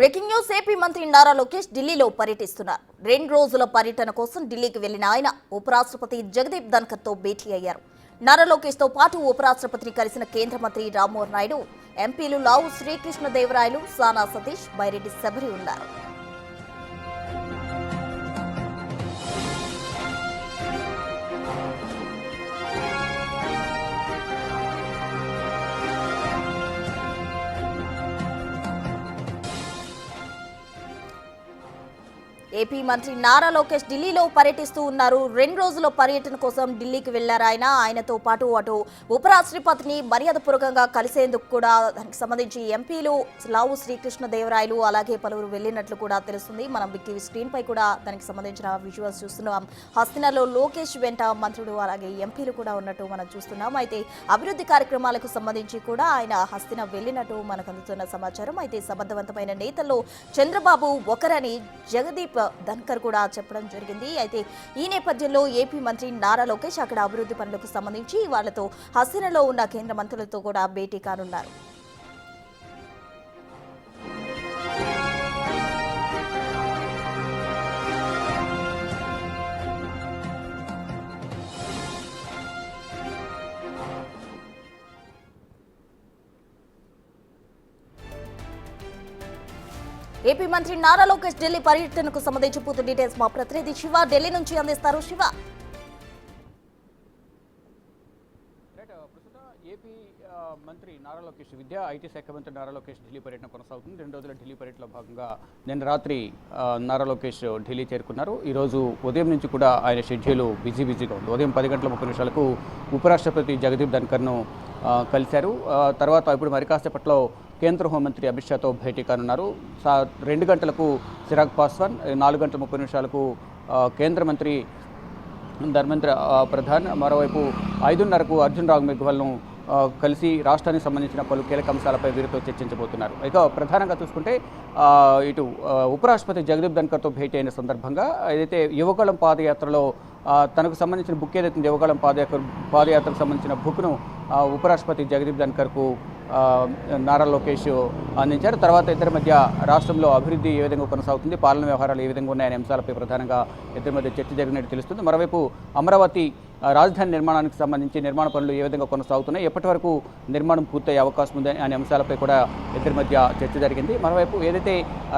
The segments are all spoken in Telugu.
బ్రేకింగ్ న్యూస్ ఏపీ మంత్రి నారా లోకేష్ ఢిల్లీలో పర్యటిస్తున్నారు. 2 రోజుల పర్యటన కోసం ఢిల్లీకి వెళ్లిన ఆయన ఉపరాష్ట్రపతి జగదీప్ ధన్కర్ తో భేటీ అయ్యారు. నారా లోకేష్ తో పాటు ఉపరాష్ట్రపతిని కలిసిన కేంద్ర మంత్రి రామ్మోహన్ నాయుడు, ఎంపీలు లావు శ్రీకృష్ణదేవరాయలు, సానా సతీష్, బైరెడ్డి శబరి ఉన్నారు. ఏపీ మంత్రి నారా లోకేష్ ఢిల్లీలో పర్యటిస్తూ ఉన్నారు. 2 రోజుల పర్యటన కోసం ఢిల్లీకి వెళ్లారు. ఆయనతో పాటు అటు ఉపరాష్ట్రపతిని మర్యాదపూర్వకంగా కలిసేందుకు కూడా దానికి సంబంధించి ఎంపీలు లావు శ్రీకృష్ణదేవరాయలు అలాగే పలువురు వెళ్లినట్లు కూడా తెలుస్తుంది. మనం బిగ్ టీవీ స్క్రీన్ పై కూడా దానికి సంబంధించిన విజువల్స్ చూస్తున్నాం. హస్తినాలో లోకేష్ వెంట మంత్రులు అలాగే ఎంపీలు కూడా ఉన్నట్టు మనం చూస్తున్నాం. అయితే అభివృద్ధి కార్యక్రమాలకు సంబంధించి కూడా ఆయన హస్తిన వెళ్లినట్టు మనకు అందుతున్న సమాచారం. అయితే సమర్థవంతమైన నేతల్లో చంద్రబాబు ఒకరని జగదీప్ ధన్కర్ కూడా చెప్పడం జరిగింది. అయితే ఈ నేపథ్యంలో ఏపీ మంత్రి నారా లోకేష్ అక్కడ అభివృద్ధి పనులకు సంబంధించి వాళ్లతో హస్తినలో ఉన్న కేంద్ర మంత్రులతో కూడా భేటీ కానున్నారు. ఏపీ మంత్రి నారా లోకేష్ ఢిల్లీ పర్యటనకు సంబంధించి పూర్తి డీటెయిల్స్ మా ప్రతినిధి శివ ఢిల్లీ నుంచి అందిస్తారు. శివ, ఏపీ మంత్రి నారా లోకేష్ విద్యా ఐటీ శాఖ మంత్రి నారా లోకేష్ ఢిల్లీ పర్యటన కొనసాగుతుంది. 2 రోజుల ఢిల్లీ పర్యటనలో భాగంగా నిన్న రాత్రి నారా లోకేష్ ఢిల్లీ చేరుకున్నారు. ఈరోజు ఉదయం నుంచి కూడా ఆయన షెడ్యూల్ బిజీగా ఉంది. ఉదయం 10 గంటల 30 నిమిషాలకు ఉపరాష్ట్రపతి జగదీప్ ధన్కర్ను కలిశారు. తర్వాత ఇప్పుడు మరి కాసేపట్లో కేంద్ర హోంమంత్రి అమిత్ షాతో భేటీ కానున్నారు. 2 గంటలకు చిరాగ్ పాస్వాన్, 4 గంటల 30 నిమిషాలకు కేంద్ర మంత్రి ధర్మేంద్ర ప్రధాన్, మరోవైపు 5:30కు అర్జున్ రామ్ మేఘ్వాల్ను కలిసి రాష్ట్రానికి సంబంధించిన పలు కీలక అంశాలపై వీరితో చర్చించబోతున్నారు. ఇక ప్రధానంగా చూసుకుంటే ఇటు ఉపరాష్ట్రపతి జగదీప్ ధన్కర్తో భేటీ అయిన సందర్భంగా ఏదైతే యువగళం పాదయాత్రలో తనకు సంబంధించిన బుక్ ఏదైతే యువగళం పాదయాత్రకు సంబంధించిన బుక్ను ఉపరాష్ట్రపతి జగదీప్ ధన్కర్కు నారా లోకేష్ అందించారు. తర్వాత ఇద్దరి మధ్య రాష్ట్రంలో అభివృద్ధి ఏ విధంగా కొనసాగుతుంది, పాలన వ్యవహారాలు ఏ విధంగా ఉన్నాయనే అంశాలపై ప్రధానంగా ఇద్దరి మధ్య చర్చ జరిగినట్టు తెలుస్తుంది. మరోవైపు అమరావతి రాజధాని నిర్మాణానికి సంబంధించి నిర్మాణ పనులు ఏ విధంగా కొనసాగుతున్నాయి, ఎప్పటి వరకు నిర్మాణం పూర్తయ్యే అవకాశం ఉంది అనే అంశాలపై కూడా ఇద్దరి మధ్య చర్చ జరిగింది. మరోవైపు ఏదైతే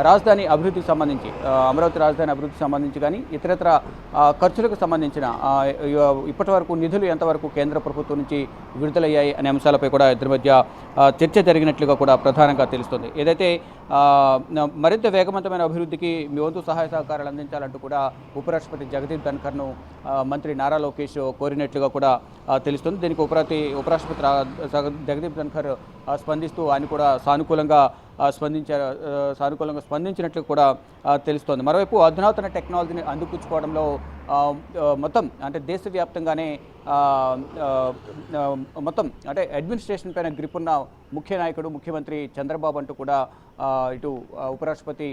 రాజధాని అభివృద్ధికి సంబంధించి అమరావతి రాజధాని అభివృద్ధికి సంబంధించి కానీ ఇతరత్ర ఖర్చులకు సంబంధించిన ఇప్పటి వరకు నిధులు ఎంతవరకు కేంద్ర ప్రభుత్వం నుంచి విడుదలయ్యాయి అనే అంశాలపై కూడా ఇద్దరి మధ్య చర్చ జరిగినట్లుగా కూడా ప్రధానంగా తెలుస్తుంది. ఏదైతే మరింత వేగవంతమైన అభివృద్ధికి మీ వంతు సహాయ సహకారాలు అందించాలంటూ కూడా ఉపరాష్ట్రపతి జగదీప్ ధన్కర్ను మంత్రి నారా లోకేష్ కోరినట్లుగా కూడా తెలుస్తుంది. దీనికి ఉపరాష్ట్రపతి జగదీప్ ధన్కర్ స్పందిస్తూ ఆయన కూడా సానుకూలంగా స్పందించినట్లు కూడా తెలుస్తోంది. మరోవైపు అధునాతన టెక్నాలజీని అందిపుచ్చుకోవడంలో మొత్తం అంటే దేశవ్యాప్తంగానే మొత్తం అంటే అడ్మినిస్ట్రేషన్ పైన గ్రిప్ ఉన్న ముఖ్య నాయకుడు ముఖ్యమంత్రి చంద్రబాబు అంటూ కూడా ఇటు ఉపరాష్ట్రపతి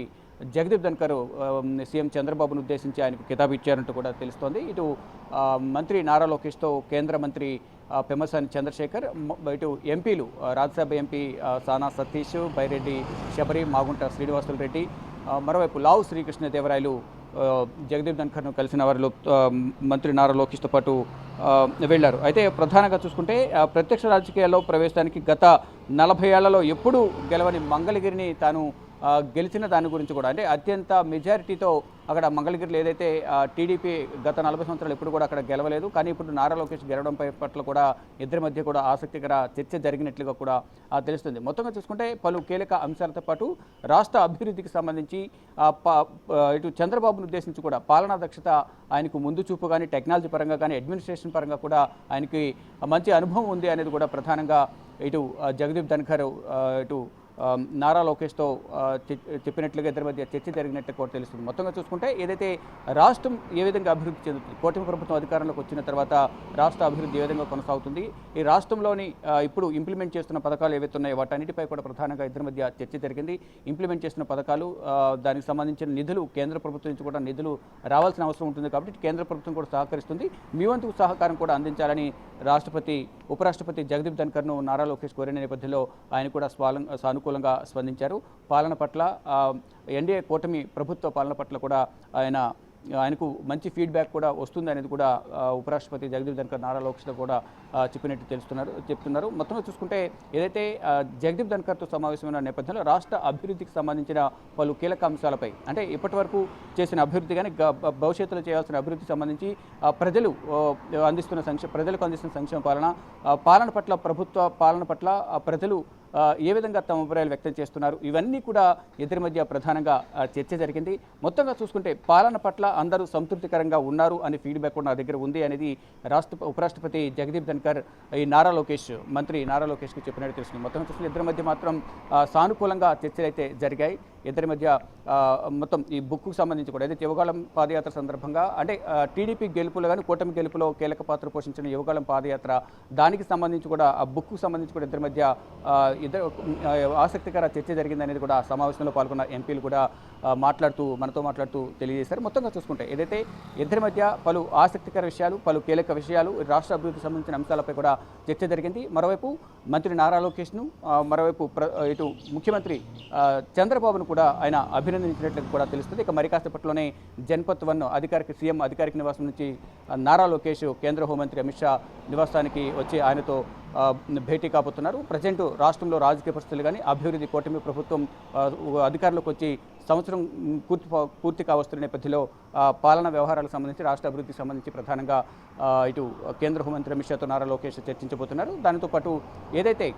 జగదీప్ ధన్కర్ సీఎం చంద్రబాబును ఉద్దేశించి ఆయనకు కితాబు ఇచ్చారంటూ కూడా తెలుస్తోంది. ఇటు మంత్రి నారా లోకేష్తో కేంద్ర మంత్రి పెమ్మసాని చంద్రశేఖర్, ఇటు ఎంపీలు రాజ్యసభ ఎంపీ సానా సతీష్, బైరెడ్డి శబరి, మాగుంట శ్రీనివాసులు రెడ్డి, మరోవైపు లావు శ్రీకృష్ణదేవరాయలు జగదీప్ ధన్కర్ను కలిసిన వారిలో మంత్రి నారా లోకేష్తో పాటు వెళ్లారు. అయితే ప్రధానంగా చూసుకుంటే ప్రత్యక్ష రాజకీయాల్లో ప్రవేశానికి గత 40 ఏళ్లలో ఎప్పుడూ గెలవని మంగళగిరిని తాను గెలిచిన దాని గురించి కూడా అంటే అత్యంత మెజారిటీతో అక్కడ మంగళగిరిలో ఏదైతే టీడీపీ గత 40 సంవత్సరాలు ఎప్పుడు కూడా అక్కడ గెలవలేదు, కానీ ఇప్పుడు నారా లోకేష్ గెలవడం పట్ల కూడా ఇద్దరి మధ్య కూడా ఆసక్తికర చర్చ జరిగినట్లుగా కూడా తెలుస్తుంది. మొత్తంగా చూసుకుంటే పలు కీలక అంశాలతో పాటు రాష్ట్ర అభివృద్ధికి సంబంధించి ఇటు చంద్రబాబును ఉద్దేశించి కూడా పాలనా దక్షత ఆయనకు ముందు చూపు కానీ టెక్నాలజీ పరంగా కానీ అడ్మినిస్ట్రేషన్ పరంగా కూడా ఆయనకి మంచి అనుభవం ఉంది అనేది కూడా ప్రధానంగా ఇటు జగదీప్ ధన్కర్ ఇటు నారా లోకేష్తో చెప్పినట్లుగా ఇద్దరి మధ్య చర్చ జరిగినట్టు కూడా తెలుస్తుంది. మొత్తంగా చూసుకుంటే ఏదైతే రాష్ట్రం ఏ విధంగా అభివృద్ధి చెందుతుంది, కూటమి ప్రభుత్వం అధికారంలోకి వచ్చిన తర్వాత రాష్ట్ర అభివృద్ధి ఏ విధంగా కొనసాగుతుంది, ఈ రాష్ట్రంలోని ఇప్పుడు ఇంప్లిమెంట్ చేస్తున్న పథకాలు ఏవైతే ఉన్నాయో వాటన్నిటిపై కూడా ప్రధానంగా ఇద్దరి మధ్య చర్చ జరిగింది. ఇంప్లిమెంట్ చేస్తున్న పథకాలు దానికి సంబంధించిన నిధులు కేంద్ర ప్రభుత్వం నుంచి కూడా నిధులు రావాల్సిన అవసరం ఉంటుంది కాబట్టి కేంద్ర ప్రభుత్వం కూడా సహకరిస్తుంది, మీ వంతు సహకారం కూడా అందించాలని ఉపరాష్ట్రపతి జగదీప్ ధన్కర్ను నారా లోకేష్ కోరిన నేపథ్యంలో ఆయన కూడా సానుకూల సానుకూలంగా స్పందించారు. పాలన పట్ల ఎన్డీఏ కూటమి ప్రభుత్వ పాలన పట్ల కూడా ఆయనకు మంచి ఫీడ్బ్యాక్ కూడా వస్తుంది అనేది కూడా ఉపరాష్ట్రపతి జగదీప్ ధన్కర్ నారా లోకేష్తో కూడా చెప్పినట్టు చెప్తున్నారు. మొత్తంగా చూసుకుంటే ఏదైతే జగదీప్ ధన్కర్తో సమావేశమైన నేపథ్యంలో రాష్ట్ర అభివృద్ధికి సంబంధించిన పలు కీలక అంశాలపై అంటే ఇప్పటి వరకు చేసిన అభివృద్ధి కానీ భవిష్యత్తులో చేయాల్సిన అభివృద్ధికి సంబంధించి ప్రజలకు అందిస్తున్న సంక్షేమ పాలన పట్ల ప్రభుత్వ పాలన పట్ల ప్రజలు ఏ విధంగా తమ అభిప్రాయాలు వ్యక్తం చేస్తున్నారు, ఇవన్నీ కూడా ఇద్దరి మధ్య ప్రధానంగా చర్చ జరిగింది. మొత్తంగా చూసుకుంటే పాలన పట్ల అందరూ సంతృప్తికరంగా ఉన్నారు అనే ఫీడ్బ్యాక్ కూడా నా దగ్గర ఉంది అనేది ఉపరాష్ట్రపతి జగదీప్ ధన్కర్ ఈ మంత్రి నారా లోకేష్కి చెప్పినట్టు తెలుస్తుంది. మొత్తం చూసుకుంటే ఇద్దరి మధ్య మాత్రం సానుకూలంగా చర్చలు అయితే జరిగాయి. ఇద్దరి మధ్య మొత్తం ఈ బుక్కు సంబంధించి కూడా ఏదైతే యువగాళం పాదయాత్ర సందర్భంగా అంటే టీడీపీ గెలుపులో కానీ కూటమి గెలుపులో కీలక పాత్ర పోషించిన యువగాళం పాదయాత్ర దానికి సంబంధించి కూడా ఆ బుక్కు సంబంధించి కూడా ఇద్దరి మధ్య ఆసక్తికర చర్చ జరిగిందనేది కూడా సమావేశంలో పాల్గొన్న ఎంపీలు కూడా మనతో మాట్లాడుతూ తెలియజేశారు. మొత్తంగా చూసుకుంటే ఏదైతే ఇద్దరి మధ్య పలు ఆసక్తికర విషయాలు, పలు కీలక విషయాలు, రాష్ట్ర అభివృద్ధికి సంబంధించిన అంశాలపై కూడా చర్చ జరిగింది. మరోవైపు మంత్రి నారా లోకేష్ను, మరోవైపు ఇటు ముఖ్యమంత్రి చంద్రబాబును కూడా ఆయన అభినందించినట్లు కూడా తెలుస్తుంది. ఇక మరి కాసేపట్లోనే జన్పత్ 1 సీఎం అధికారిక నివాసం నుంచి నారా లోకేష్ కేంద్ర హోంమంత్రి అమిత్ షా నివాసానికి వచ్చి ఆయనతో భేటీ కాబోతున్నారు. ప్రజెంట్ రాష్ట్రంలో రాజకీయ పరిస్థితులు కానీ అభివృద్ధి కూటమి ప్రభుత్వం అధికారంలోకి వచ్చి సంవత్సరం పూర్తి కావస్తున్న నేపథ్యంలో పాలనా వ్యవహారాలకు సంబంధించి రాష్ట్ర అభివృద్ధికి సంబంధించి ప్రధానంగా ఇటు కేంద్ర హోంమంత్రి అమిత్ షాతో నారా లోకేష్ చర్చించబోతున్నారు. దానితో పాటు ఏదైతే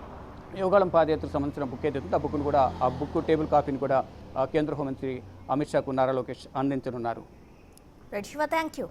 యువగాళం పాదయాత్రకు సంబంధించిన బుక్ ఏదైతే ఆ బుక్ను కూడా ఆ బుక్ టేబుల్ కాపీని కూడా కేంద్ర హోంమంత్రి అమిత్ షాకు నారా లోకేష్ అందించనున్నారు. Thank you.